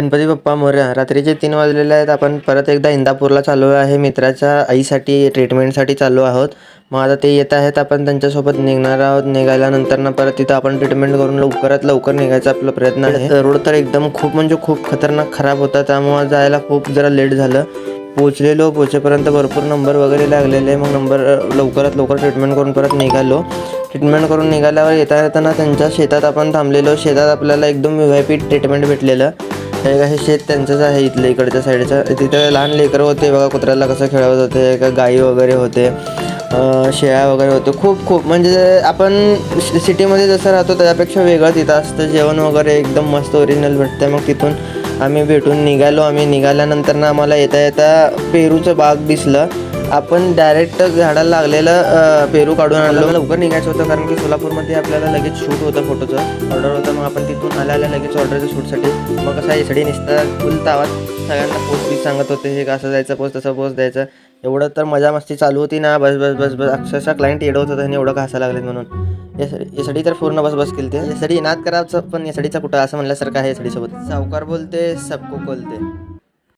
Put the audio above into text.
गणपती बाप्पा मोरया. रात्रीचे 3 वाजलेले आहेत. आपण परत एकदा इंदापूरला चाललो आहे. मित्राच्या आईसाठी ट्रीटमेंटसाठी चाललो आहोत. मग आता ते येत आहेत. आपण त्यांच्यासोबत निघणार आहोत. निघाल्यानंतर परत तिथं आपण ट्रीटमेंट करून लवकरात लवकर निघायचा आपला प्रयत्न आहे. रोड तर एकदम खूप म्हणजे खूप खतरनाक खराब होता, त्यामुळे जायला खूप जरा लेट झालं. पोहोचेपर्यंत भरपूर नंबर वगैरे लागलेले. मग नंबर लवकरात लवकर ट्रीटमेंट करून परत निघालो. ट्रीटमेंट करून निघाल्यावर येताना त्यांच्या शेतात आपण थांबलेलो. शेतात आपल्याला एकदम VIP ट्रीटमेंट भेटलेलं. हे शेत त्यांचंच आहे इथलं, इकडच्या साईडचं. तिथे लहान लेकरं होते बघा, कुत्र्याला कसं खेळवत होते, का गाई वगैरे होते, शेळ्या वगैरे होते. खूप म्हणजे आपण सिटीमध्ये जसं राहतो त्याच्यापेक्षा वेगळं तिथं असतं. जेवण वगैरे एकदम मस्त ओरिजिनल भेटतं. मग तिथून आम्ही भेटून निघालो. आम्ही निघाल्यानंतर आम्हाला येता पेरूचं बाग दिसलं. आपण डायरेक्ट झाडाला लागलेलं पेरू काढून आणलो. लवकर निघायचं होतं कारण की सोलापूरमध्ये आपल्याला लगेच शूट होतं, फोटोचं ऑर्डर होतं. मग आपण तिथून आल्या लगेच ऑर्डरच्या शूटसाठी. मग कसं एसडी निसता फुल तावात सगळ्यांना पोस्ट बी सांगत होते, हे कसं जायचं, पोस्ट तसं पोस्ट द्यायचं. एवढं तर मजा मस्ती चालू होती ना, बस अक्षरशः क्लायंट येडवत होतं आणि एवढं का हसायला लागलेत म्हणून. एसडी तर पूर्ण बस केली ते. एसडी नाद करायचं पण एसडीचा कुठं असं म्हणल्यासारखं आहे. एसडी सोबत सावकार बोलते सबको बोलते.